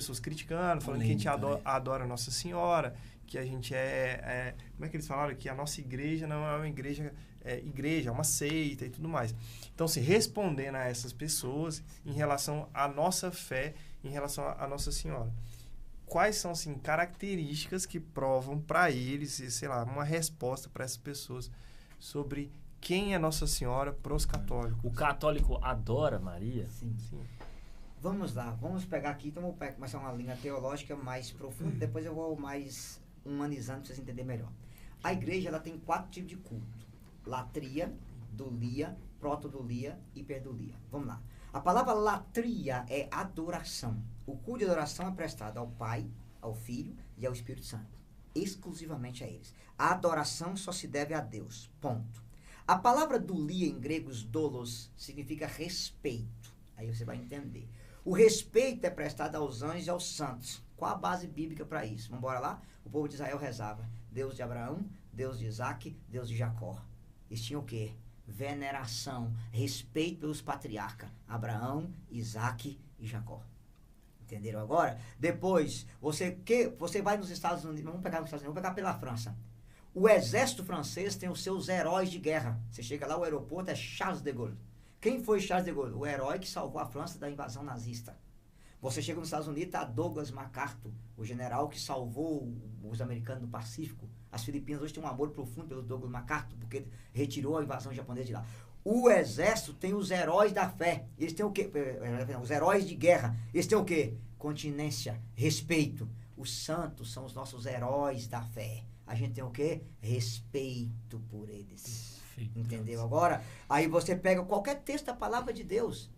pessoas criticando, falando que a gente adora Nossa Senhora, que a gente como é que eles falaram? Que a nossa igreja não é uma igreja, é uma seita e tudo mais. Então, assim, respondendo a essas pessoas em relação à nossa fé, em relação à Nossa Senhora. Quais são, assim, características que provam para eles, sei lá, uma resposta para essas pessoas sobre quem é Nossa Senhora para os católicos? O católico adora Maria? Sim. Vamos lá, vamos pegar aqui, então vou começar uma linha teológica mais profunda, depois eu vou mais humanizando para vocês entenderem melhor. A igreja, ela tem 4 tipos de culto: latria, dulia, protodulia e hiperdulia. Vamos lá. A palavra latria é adoração. O culto de adoração é prestado ao Pai, ao Filho e ao Espírito Santo. Exclusivamente a eles. A adoração só se deve a Deus. Ponto. A palavra dulia em gregos dolos significa respeito. Aí você vai entender. O respeito é prestado aos anjos e aos santos. Qual a base bíblica para isso? Vamos embora lá? O povo de Israel rezava: Deus de Abraão, Deus de Isaac, Deus de Jacó. Eles tinham o quê? Veneração, respeito pelos patriarcas: Abraão, Isaac e Jacó. Entenderam agora? Depois, você vai nos Estados Unidos, vamos pegar nos Estados Unidos, vamos pegar pela França. O exército francês tem os seus heróis de guerra. Você chega lá, o aeroporto é Charles de Gaulle. Quem foi Charles de Gaulle? O herói que salvou a França da invasão nazista. Você chega nos Estados Unidos, tá Douglas MacArthur, o general que salvou os americanos do Pacífico. As Filipinas hoje têm um amor profundo pelo Douglas MacArthur, porque retirou a invasão japonesa de lá. O exército tem os heróis da fé. Eles têm o quê? Os heróis de guerra. Eles têm o quê? Continência, respeito. Os santos são os nossos heróis da fé. A gente tem o quê? Respeito por eles. Entendeu agora? Aí você pega qualquer texto da palavra de Deus.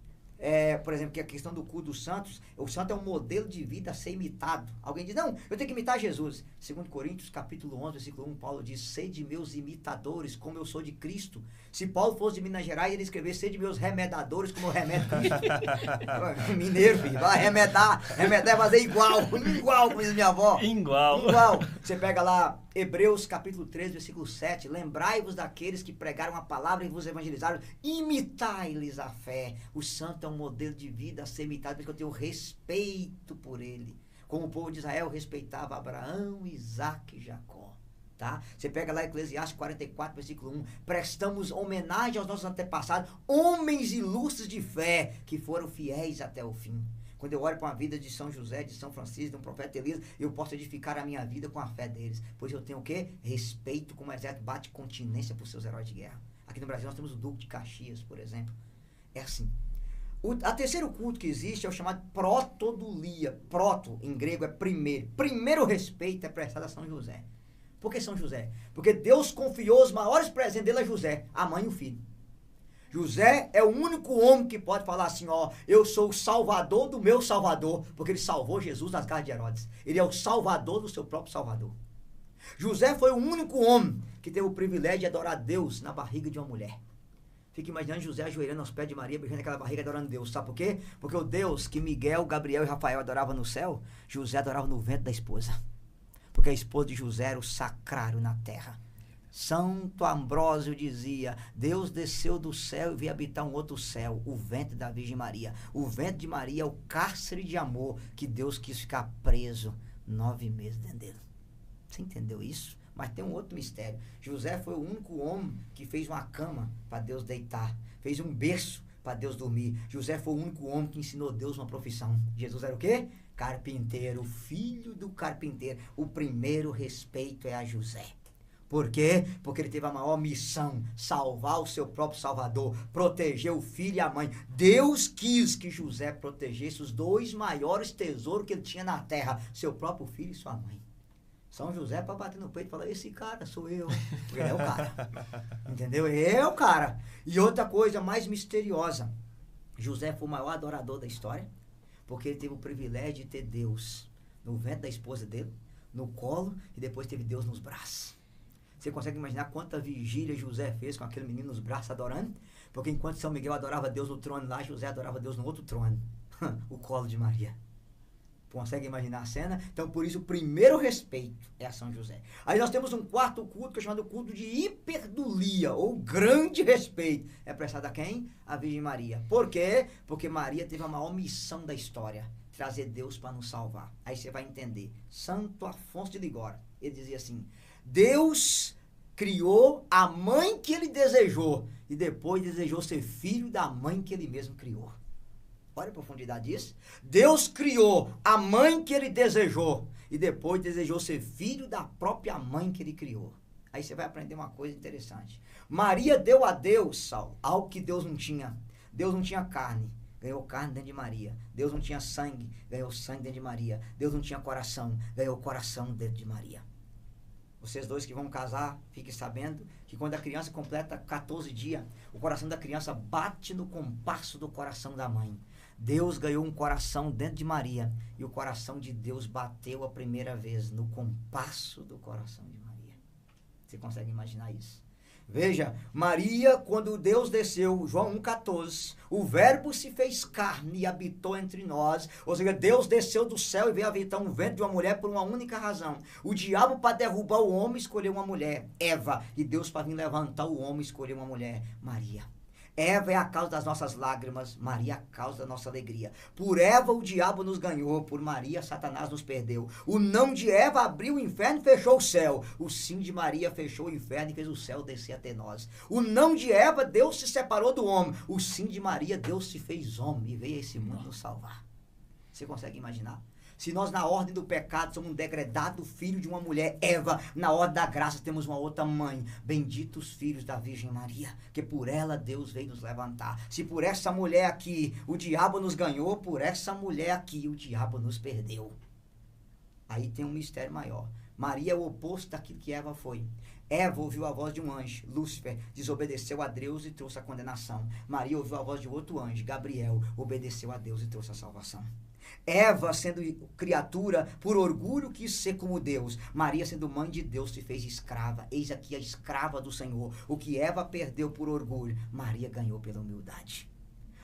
Por exemplo, que a questão do culto dos santos, o santo é um modelo de vida a ser imitado. Alguém diz: não, eu tenho que imitar Jesus. 2 Coríntios, capítulo 11, versículo 1, Paulo diz: sede meus imitadores, como eu sou de Cristo. Se Paulo fosse de Minas Gerais, ele escrever: sede meus remedadores, como eu remedo Cristo. Mineiro, filho, vai remedar é fazer igual, como diz minha avó. Igual. Você pega lá, Hebreus, capítulo 13, versículo 7, lembrai-vos daqueles que pregaram a palavra e vos evangelizaram, imitai-lhes a fé. O santo é um modelo de vida a ser imitado, porque eu tenho respeito por ele. Como o povo de Israel respeitava Abraão, Isaac e Jacó. Tá? Você pega lá Eclesiastes 44, versículo 1, prestamos homenagem aos nossos antepassados, homens ilustres de fé, que foram fiéis até o fim. Quando eu olho para a vida de São José, de São Francisco, de um profeta Elias, eu posso edificar a minha vida com a fé deles. Pois eu tenho o quê? Respeito, como o exército bate continência por seus heróis de guerra. Aqui no Brasil nós temos o Duque de Caxias, por exemplo. É assim. A terceiro culto que existe é o chamado protodulia. Proto, em grego, é primeiro. Primeiro respeito é prestado a São José. Por que São José? Porque Deus confiou os maiores presentes dele a José, a mãe e o filho. José é o único homem que pode falar assim: ó, eu sou o salvador do meu salvador, porque ele salvou Jesus das garras de Herodes. Ele é o salvador do seu próprio salvador. José foi o único homem que teve o privilégio de adorar Deus na barriga de uma mulher. Fica imaginando José ajoelhando aos pés de Maria, beijando aquela barriga, adorando Deus. Sabe por quê? Porque o Deus que Miguel, Gabriel e Rafael adoravam no céu, José adorava no ventre da esposa. Porque a esposa de José era o sacrário na terra. Santo Ambrósio dizia: Deus desceu do céu e veio habitar um outro céu, o ventre da Virgem Maria. O ventre de Maria é o cárcere de amor que Deus quis ficar preso 9 meses dentro dele. Você entendeu isso? Mas tem um outro mistério. José foi o único homem que fez uma cama para Deus deitar, fez um berço para Deus dormir. José foi o único homem que ensinou Deus uma profissão. Jesus era o quê? Carpinteiro, filho do carpinteiro. O primeiro respeito é a José. Por quê? Porque ele teve a maior missão: salvar o seu próprio salvador, proteger o filho e a mãe. Deus quis que José protegesse os 2 maiores tesouros que ele tinha na terra: seu próprio filho e sua mãe. São José para bater no peito e falar: esse cara sou eu. Porque ele é o cara. Entendeu? Ele é o cara. E outra coisa mais misteriosa: José foi o maior adorador da história, porque ele teve o privilégio de ter Deus no ventre da esposa dele, no colo, e depois teve Deus nos braços. Você consegue imaginar quanta vigília José fez com aquele menino nos braços adorando? Porque enquanto São Miguel adorava Deus no trono lá, José adorava Deus no outro trono. O colo de Maria. Consegue imaginar a cena? Então, por isso, o primeiro respeito é a São José. Aí nós temos um quarto culto, que é chamado culto de hiperdulia, ou grande respeito. É prestado a quem? A Virgem Maria. Por quê? Porque Maria teve a maior missão da história: trazer Deus para nos salvar. Aí você vai entender. Santo Afonso de Ligório, ele dizia assim, Deus criou a mãe que ele desejou e depois desejou ser filho da mãe que ele mesmo criou. Olha a profundidade disso. Deus criou a mãe que ele desejou e depois desejou ser filho da própria mãe que ele criou. Aí você vai aprender uma coisa interessante. Maria deu a Deus, Saulo, algo que Deus não tinha. Deus não tinha carne, ganhou carne dentro de Maria. Deus não tinha sangue, ganhou sangue dentro de Maria. Deus não tinha coração, ganhou coração dentro de Maria. Vocês dois que vão casar, fiquem sabendo que quando a criança completa 14 dias, o coração da criança bate no compasso do coração da mãe. Deus ganhou um coração dentro de Maria e o coração de Deus bateu a primeira vez no compasso do coração de Maria. Você consegue imaginar isso? Veja, Maria, quando Deus desceu, João 1,14, o verbo se fez carne e habitou entre nós, ou seja, Deus desceu do céu e veio habitar um ventre de uma mulher por uma única razão. O diabo, para derrubar o homem, escolheu uma mulher, Eva, e Deus, para vir levantar o homem, escolheu uma mulher, Maria. Eva é a causa das nossas lágrimas, Maria é a causa da nossa alegria. Por Eva o diabo nos ganhou, por Maria Satanás nos perdeu. O não de Eva abriu o inferno e fechou o céu. O sim de Maria fechou o inferno e fez o céu descer até nós. O não de Eva, Deus se separou do homem. O sim de Maria, Deus se fez homem e veio a esse mundo nos salvar. Você consegue imaginar? Se nós na ordem do pecado somos um degradado filho de uma mulher, Eva, na ordem da graça temos uma outra mãe. Benditos filhos da Virgem Maria, que por ela Deus veio nos levantar. Se por essa mulher aqui o diabo nos ganhou, por essa mulher aqui o diabo nos perdeu. Aí tem um mistério maior. Maria é o oposto daquilo que Eva foi. Eva ouviu a voz de um anjo, Lúcifer, desobedeceu a Deus e trouxe a condenação. Maria ouviu a voz de outro anjo, Gabriel, obedeceu a Deus e trouxe a salvação. Eva, sendo criatura, por orgulho quis ser como Deus. Maria, sendo mãe de Deus, se fez escrava. Eis aqui a escrava do Senhor. O que Eva perdeu por orgulho, Maria ganhou pela humildade.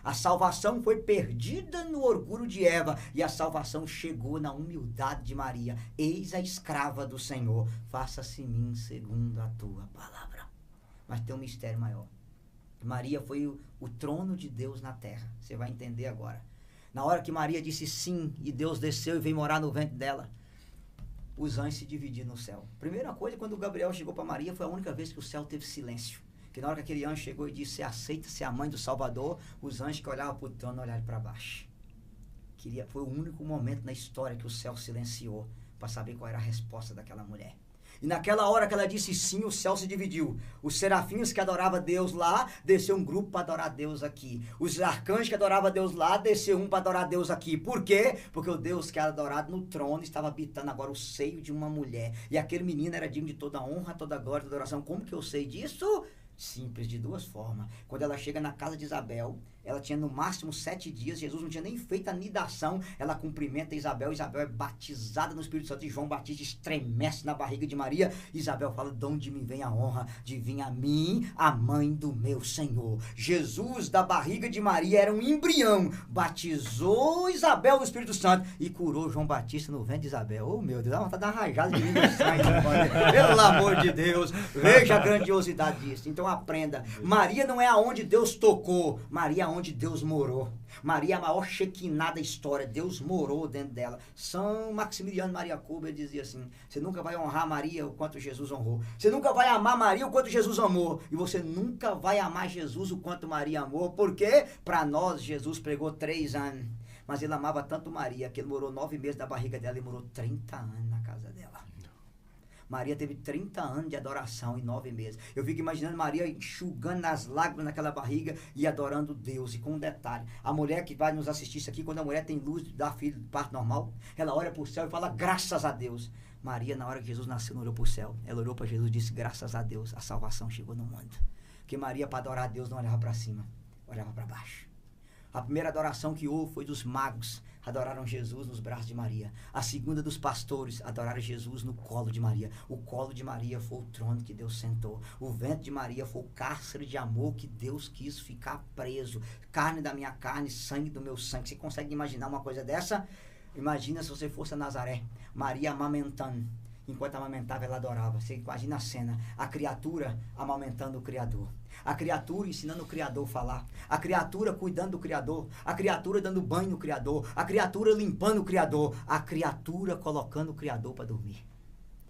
A salvação foi perdida no orgulho de Eva e a salvação chegou na humildade de Maria. Eis a escrava do Senhor. Faça-se em mim segundo a tua palavra. Mas tem um mistério maior. Maria foi o trono de Deus na terra. Você vai entender agora. Na hora que Maria disse sim e Deus desceu e veio morar no ventre dela, os anjos se dividiram no céu. Primeira coisa, quando Gabriel chegou para Maria, foi a única vez que o céu teve silêncio. Que na hora que aquele anjo chegou e disse, você aceita ser a mãe do Salvador, os anjos que olhavam para o trono olharam para baixo. Foi o único momento na história que o céu silenciou para saber qual era a resposta daquela mulher. E naquela hora que ela disse sim, o céu se dividiu. Os serafins que adoravam Deus lá, desceu um grupo para adorar Deus aqui. Os arcanjos que adoravam Deus lá, desceu um para adorar Deus aqui. Por quê? Porque o Deus que era adorado no trono estava habitando agora o seio de uma mulher. E aquele menino era digno de toda honra, toda glória, toda adoração. Como que eu sei disso? Simples, de duas formas. Quando ela chega na casa de Isabel, ela tinha no máximo 7 dias, Jesus não tinha nem feito a nidação, ela cumprimenta Isabel é batizada no Espírito Santo e João Batista estremece na barriga de Maria. Isabel fala, de onde me vem a honra de vir a mim, a mãe do meu Senhor. Jesus da barriga de Maria era um embrião, batizou Isabel no Espírito Santo e curou João Batista no ventre de Isabel. Oh meu Deus, dá vontade de dar uma rajada de língua estranha, pelo amor de Deus, veja a grandiosidade disso. Então aprenda, Maria não é aonde Deus tocou, Maria é aonde Deus morou. Maria é a maior Shekinah da história, Deus morou dentro dela. São Maximiliano Maria Kolbe dizia assim, você nunca vai honrar Maria o quanto Jesus honrou, você nunca vai amar Maria o quanto Jesus amou, e você nunca vai amar Jesus o quanto Maria amou, porque para nós Jesus pregou 3 anos, mas ele amava tanto Maria que ele morou 9 meses na barriga dela e morou 30 anos na casa dela. Maria teve 30 anos de adoração em 9 meses. Eu fico imaginando Maria enxugando as lágrimas naquela barriga e adorando Deus. E com um detalhe, a mulher que vai nos assistir isso aqui, quando a mulher tem luz, dá filho de parto normal, ela olha para o céu e fala, graças a Deus. Maria, na hora que Jesus nasceu, não olhou para o céu. Ela olhou para Jesus e disse, graças a Deus, a salvação chegou no mundo. Porque Maria, para adorar a Deus, não olhava para cima, olhava para baixo. A primeira adoração que houve foi dos magos, adoraram Jesus nos braços de Maria. A segunda dos pastores, adoraram Jesus no colo de Maria. O colo de Maria foi o trono que Deus sentou. O ventre de Maria foi o cárcere de amor que Deus quis ficar preso. Carne da minha carne, sangue do meu sangue. Você consegue imaginar uma coisa dessa? Imagina se você fosse a Nazaré, Maria amamentando. enquanto amamentava, ela adorava. Você imagina a cena, a criatura amamentando o Criador. A criatura ensinando o Criador a falar. A criatura cuidando do Criador. A criatura dando banho no Criador. A criatura limpando o Criador. A criatura colocando o Criador para dormir.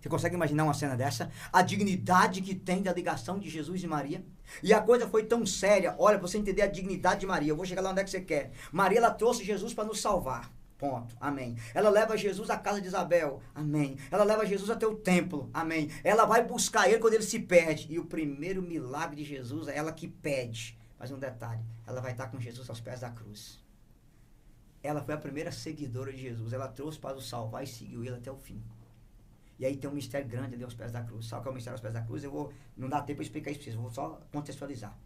Você consegue imaginar uma cena dessa? A dignidade que tem da ligação de Jesus e Maria. E a coisa foi tão séria. Olha, para você entender a dignidade de Maria. Eu vou chegar lá onde é que você quer. Maria, ela trouxe Jesus para nos salvar. Ponto. Amém. Ela leva Jesus à casa de Isabel. Amém. Ela leva Jesus até o templo. Amém. Ela vai buscar ele quando ele se perde. E o primeiro milagre de Jesus é ela que pede. Mas um detalhe. Ela vai estar com Jesus aos pés da cruz. Ela foi a primeira seguidora de Jesus. Ela trouxe para o salvar e seguiu ele até o fim. E aí tem um mistério grande ali aos pés da cruz. Sabe o que é o mistério aos pés da cruz? Não dá tempo para explicar isso para vocês. Eu vou só contextualizar.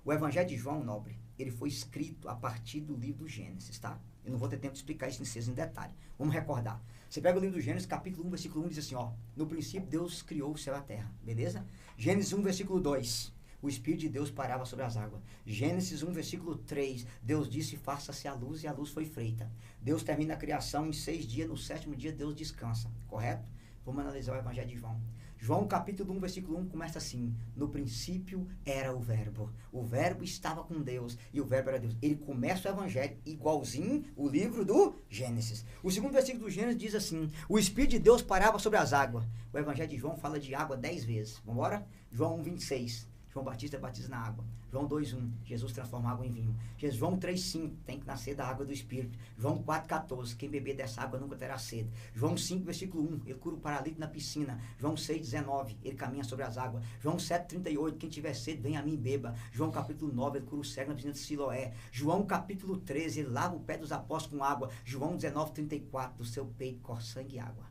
O Evangelho de João, nobre, ele foi escrito a partir do livro do Gênesis, tá? Eu não vou ter tempo de explicar isso em detalhe. Vamos recordar. Você pega o livro do Gênesis, capítulo 1, versículo 1, diz assim, ó. No princípio, Deus criou o céu e a terra. Beleza? Gênesis 1, versículo 2. O Espírito de Deus parava sobre as águas. Gênesis 1, versículo 3. Deus disse, faça-se a luz, e a luz foi feita. Deus termina a criação em 6 dias. No 7º dia, Deus descansa. Correto? Vamos analisar o Evangelho de João. João capítulo 1, versículo 1 começa assim. No princípio era o verbo. O verbo estava com Deus e o verbo era Deus. Ele começa o Evangelho igualzinho o livro do Gênesis. O segundo versículo do Gênesis diz assim. O Espírito de Deus parava sobre as águas. O Evangelho de João fala de água 10 vezes. Vamos embora? João 1, 26. João Batista batiza na água. João 2:1, Jesus transforma água em vinho. João 3:5, tem que nascer da água do Espírito. João 4:14, quem beber dessa água nunca terá sede. João 5, versículo 1, ele cura o paralítico na piscina. João 6:19, ele caminha sobre as águas. João 7:38, quem tiver sede, vem a mim e beba. João capítulo 9, ele cura o cego na piscina de Siloé. João capítulo 13, ele lava o pé dos apóstolos com água. João 19:34, do seu peito corre sangue e água.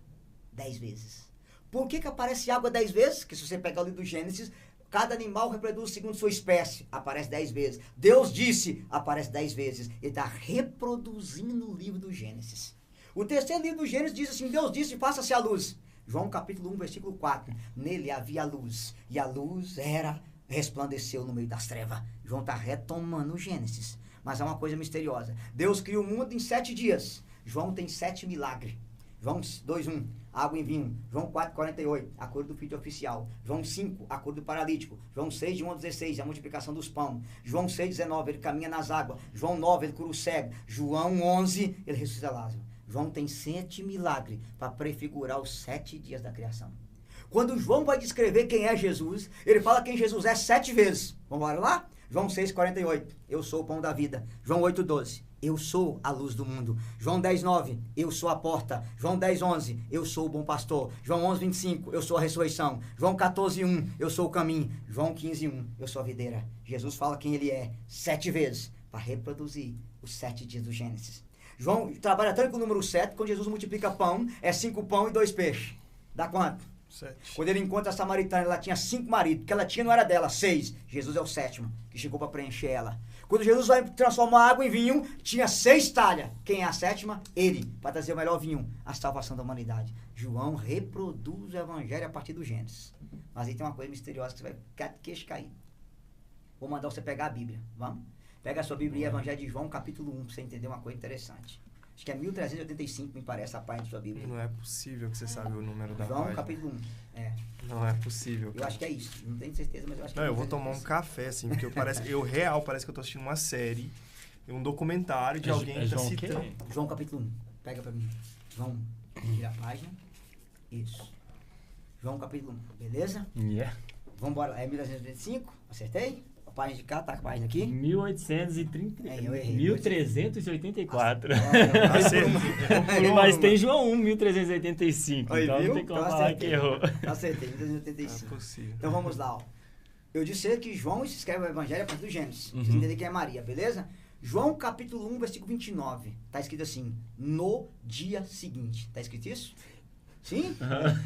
10 vezes. Por que aparece água 10 vezes? Porque se você pegar o livro do Gênesis, cada animal reproduz segundo sua espécie. Aparece 10 vezes. Deus disse, aparece 10 vezes. Ele está reproduzindo o livro do Gênesis. O terceiro livro do Gênesis diz assim, Deus disse, faça-se a luz. João capítulo 1, versículo 4. Nele havia luz. E a luz resplandeceu no meio das trevas. João está retomando o Gênesis. Mas há uma coisa misteriosa. Deus criou o mundo em 7 dias. João tem 7 milagres. João 2:1, água em vinho. João 4:48, a cura do filho oficial. João 5, a cura do paralítico. João 6, de 1 a 16, a multiplicação dos pães. João 6:19, ele caminha nas águas. João 9, ele cura o cego. João 11, ele ressuscita Lázaro. João tem 7 milagres para prefigurar os 7 dias da criação. Quando João vai descrever quem é Jesus, ele fala quem Jesus é 7 vezes. Vamos lá? João 6:48, eu sou o pão da vida. João 8:12. Eu sou a luz do mundo. João 10:9, eu sou a porta. João 10:11, eu sou o bom pastor. João 11:25, eu sou a ressurreição. João 14:1, eu sou o caminho. João 15:1, eu sou a videira. Jesus fala quem ele é 7 vezes para reproduzir os 7 dias do Gênesis. João trabalha tanto com o número 7, quando Jesus multiplica pão, é 5 pão e 2 peixes. Dá quanto? 7. Quando ele encontra a samaritana, ela tinha 5 maridos, que ela tinha não era dela, 6. Jesus é o 7º, que chegou para preencher ela. Quando Jesus vai transformar água em vinho, tinha 6 talhas. Quem é a 7ª? Ele, para trazer o melhor vinho, a salvação da humanidade. João reproduz o Evangelho a partir do Gênesis. Mas aí tem uma coisa misteriosa que você vai queixo cair. Vou mandar você pegar a Bíblia, vamos? Pega a sua Bíblia e Evangelho de João, capítulo 1, para você entender uma coisa interessante. Acho que é 1385, me parece, a página da sua Bíblia. Não é possível que você sabe o número da João, página. capítulo 1. É. Não é possível. Eu acho que é isso. Não tenho certeza, mas eu acho que Não, é eu vou tomar um café, assim, porque parece que eu tô assistindo uma série, um documentário de alguém que tá João citando. João, capítulo 1. Pega pra mim. João, vira a página. Isso. João, capítulo 1. Beleza? Yeah. Vamos embora. É 1985? Acertei? A página de cá, tá a página aqui? 1830. Eu errei. 1384. Acertei. Mas tem João 1, 1385. Aí, então viu? não tem como Então falar acertei. que errou. Acertei, Não é 1985. possível. Então vamos lá, ó. Eu disse que João se escreve o Evangelho a partir do Gênesis. Pra vocês Uhum. entenderem quem é Maria, beleza? João capítulo 1, versículo 29. Tá escrito assim, no dia seguinte. Tá escrito isso? Sim?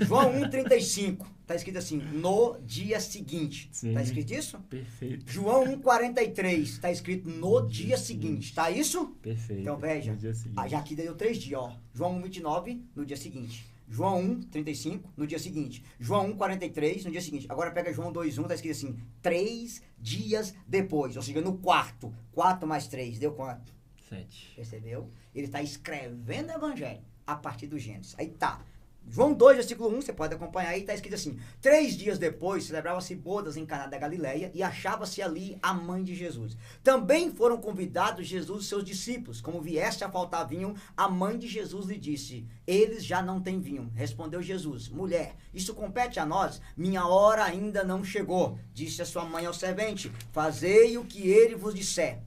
João 1,35. Tá escrito assim, no dia seguinte. Sim. Tá escrito isso? Perfeito. João 1,43. Tá escrito no dia seguinte. Tá isso? Perfeito. Então veja. No dia seguinte. Já aqui deu 3 dias, ó. João 1,29 no dia seguinte. João 1,35 no dia seguinte. João 1,43 no dia seguinte. Agora pega João 2,1, tá escrito assim, 3 dias depois. Ou seja, no quarto. 4 mais 3, deu quanto? 7. Percebeu? Ele está escrevendo o Evangelho a partir do Gênesis. Aí tá. João 2, versículo 1, você pode acompanhar aí, está escrito assim: 3 dias depois, celebrava-se bodas em Caná da Galileia e achava-se ali a mãe de Jesus. Também foram convidados Jesus e seus discípulos. Como viesse a faltar vinho, a mãe de Jesus lhe disse: eles já não têm vinho. Respondeu Jesus: mulher, isso compete a nós? Minha hora ainda não chegou. Disse a sua mãe ao servente: fazei o que ele vos disser.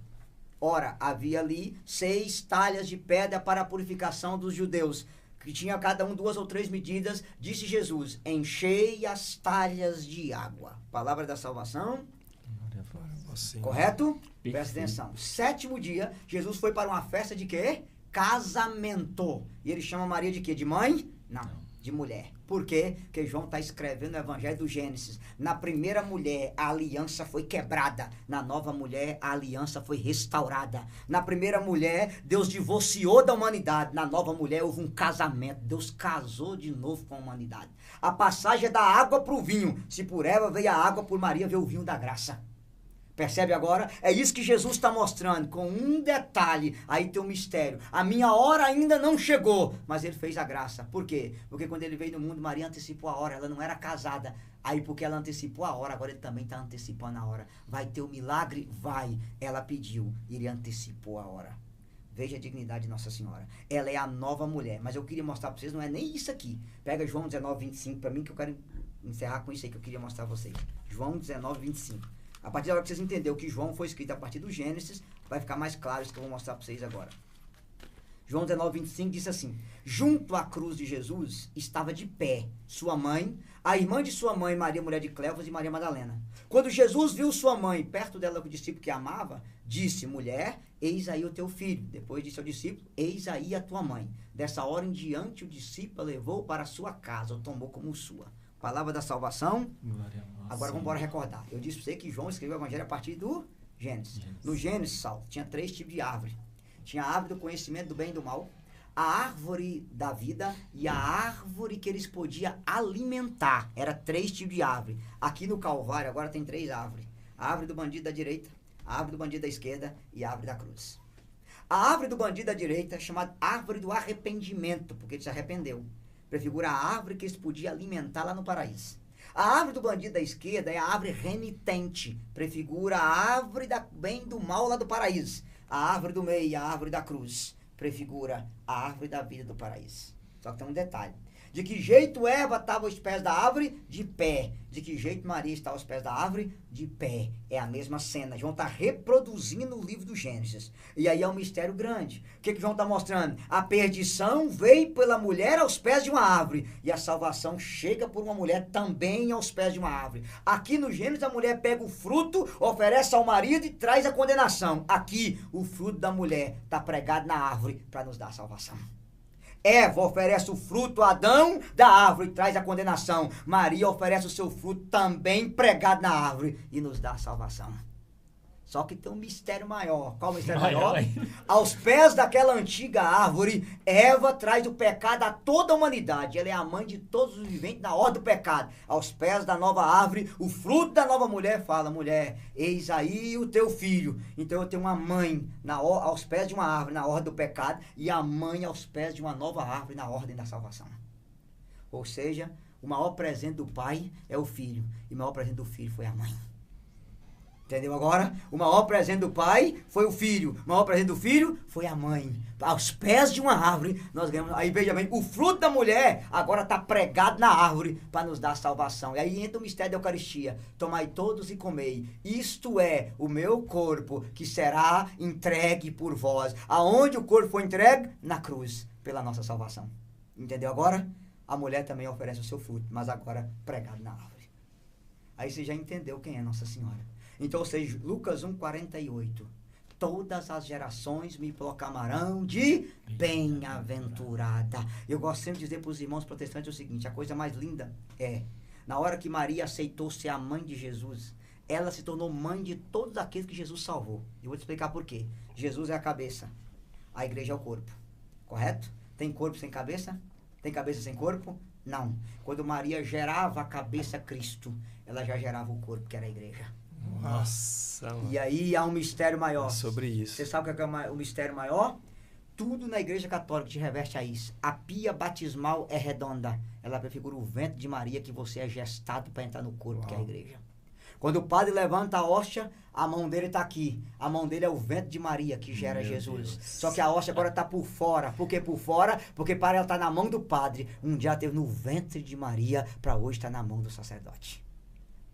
Ora, havia ali 6 talhas de pedra para a purificação dos judeus, que tinha cada um 2 ou 3 medidas. Disse Jesus: enchei as talhas de água. Palavra da salvação. Correto? Perfeito. Presta atenção. 7º dia, Jesus foi para uma festa de quê? Casamento. E ele chama Maria de quê? De mãe? Não, de mulher. Por quê? Porque João está escrevendo o Evangelho do Gênesis. Na primeira mulher, a aliança foi quebrada. Na nova mulher, a aliança foi restaurada. Na primeira mulher, Deus divorciou da humanidade. Na nova mulher, houve um casamento. Deus casou de novo com a humanidade. A passagem é da água para o vinho. Se por Eva veio a água, por Maria veio o vinho da graça. Percebe agora? É isso que Jesus está mostrando, com um detalhe. Aí tem um mistério. A minha hora ainda não chegou, mas ele fez a graça. Por quê? Porque quando ele veio no mundo, Maria antecipou a hora. Ela não era casada. Aí porque ela antecipou a hora, agora ele também está antecipando a hora. Vai ter o milagre? Vai. Ela pediu e ele antecipou a hora. Veja a dignidade de Nossa Senhora. Ela é a nova mulher. Mas eu queria mostrar para vocês, não é nem isso aqui. Pega João 19, 25 para mim, que eu quero encerrar com isso aí que eu queria mostrar para vocês. João 19, 25. A partir da hora que vocês entenderem que João foi escrito a partir do Gênesis, vai ficar mais claro isso que eu vou mostrar para vocês agora. João 19, 25 diz assim: junto à cruz de Jesus estava de pé sua mãe, a irmã de sua mãe, Maria, mulher de Cleofas, e Maria Madalena. Quando Jesus viu sua mãe perto dela com o discípulo que amava, disse: mulher, eis aí o teu filho. Depois disse ao discípulo: eis aí a tua mãe. Dessa hora em diante o discípulo a levou para a sua casa, ou tomou como sua. Palavra da salvação. Agora vamos embora recordar. Eu disse para você que João escreveu o Evangelho a partir do Gênesis. No Gênesis, Saulo, tinha 3 tipos de árvore. Tinha a árvore do conhecimento do bem e do mal, a árvore da vida e a árvore que eles podiam alimentar. Era 3 tipos de árvore. Aqui no Calvário agora tem 3 árvores. A árvore do bandido da direita, a árvore do bandido da esquerda e a árvore da cruz. A árvore do bandido da direita é chamada árvore do arrependimento, porque ele se arrependeu. Prefigura a árvore que eles podiam alimentar lá no paraíso. A árvore do bandido da esquerda é a árvore renitente. Prefigura a árvore do bem e do mal lá do paraíso. A árvore do meio, a árvore da cruz, prefigura a árvore da vida do paraíso. Só que tem um detalhe. De que jeito Eva estava aos pés da árvore? De pé. De que jeito Maria está aos pés da árvore? De pé. É a mesma cena. João está reproduzindo o livro do Gênesis. E aí é um mistério grande. O que João está mostrando? A perdição veio pela mulher aos pés de uma árvore. E a salvação chega por uma mulher também aos pés de uma árvore. Aqui no Gênesis, a mulher pega o fruto, oferece ao marido e traz a condenação. Aqui, o fruto da mulher está pregado na árvore para nos dar a salvação. Eva oferece o fruto a Adão da árvore e traz a condenação. Maria oferece o seu fruto também pregado na árvore e nos dá a salvação. Só que tem um mistério maior. Qual o mistério maior? Aos pés daquela antiga árvore, Eva traz o pecado a toda a humanidade. Ela é a mãe de todos os viventes na ordem do pecado. Aos pés da nova árvore, o fruto da nova mulher fala: mulher, eis aí o teu filho. Então eu tenho uma mãe aos pés de uma árvore na ordem do pecado e a mãe aos pés de uma nova árvore na ordem da salvação. Ou seja, o maior presente do pai é o filho e o maior presente do filho foi a mãe. Entendeu agora? O maior presente do pai foi o filho. O maior presente do filho foi a mãe. Aos pés de uma árvore, nós ganhamos. Aí veja bem, o fruto da mulher agora está pregado na árvore para nos dar salvação. E aí entra o mistério da Eucaristia. Tomai todos e comei. Isto é o meu corpo que será entregue por vós. Aonde o corpo foi entregue? Na cruz, pela nossa salvação. Entendeu agora? A mulher também oferece o seu fruto, mas agora pregado na árvore. Aí você já entendeu quem é Nossa Senhora. Então, ou seja, Lucas 1,48. Todas as gerações me proclamarão de bem-aventurada. Eu gosto sempre de dizer para os irmãos protestantes o seguinte: a coisa mais linda é, na hora que Maria aceitou ser a mãe de Jesus, ela se tornou mãe de todos aqueles que Jesus salvou. E eu vou te explicar por quê. Jesus é a cabeça, a igreja é o corpo. Correto? Tem corpo sem cabeça? Tem cabeça sem corpo? Não. Quando Maria gerava a cabeça Cristo, ela já gerava o corpo, que era a igreja. Nossa. E aí há um mistério maior. É sobre isso. Você sabe o que é o mistério maior? Tudo na Igreja Católica te reveste a isso. A pia batismal é redonda. Ela prefigura o ventre de Maria que você é gestado para entrar no corpo, que é a igreja. Quando o padre levanta a hóstia, a mão dele está aqui. A mão dele é o ventre de Maria que gera Jesus. Deus. Só que a hóstia agora está por fora. Por que por fora? Porque para ela estar na mão do padre, um dia teve no ventre de Maria, para hoje estar na mão do sacerdote.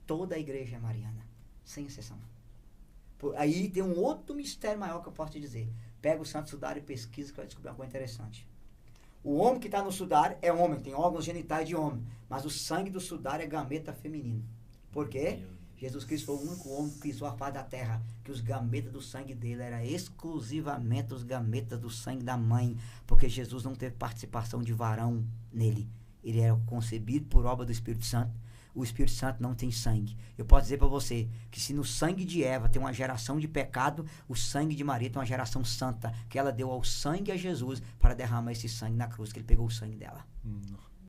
Toda a igreja é mariana, sem exceção. Aí tem um outro mistério maior que eu posso te dizer. Pega o Santo Sudário e pesquisa que vai descobrir uma coisa interessante. O homem que está no sudário é homem, tem órgãos genitais de homem. Mas o sangue do sudário é gameta feminino. Por quê? Jesus Cristo foi o único homem que pisou a face da terra, que os gametas do sangue dele eram exclusivamente os gametas do sangue da mãe, porque Jesus não teve participação de varão nele. Ele era concebido por obra do Espírito Santo. O Espírito Santo não tem sangue. Eu posso dizer para você que se no sangue de Eva tem uma geração de pecado, o sangue de Maria tem uma geração santa, que ela deu ao sangue a Jesus para derramar esse sangue na cruz, que ele pegou o sangue dela.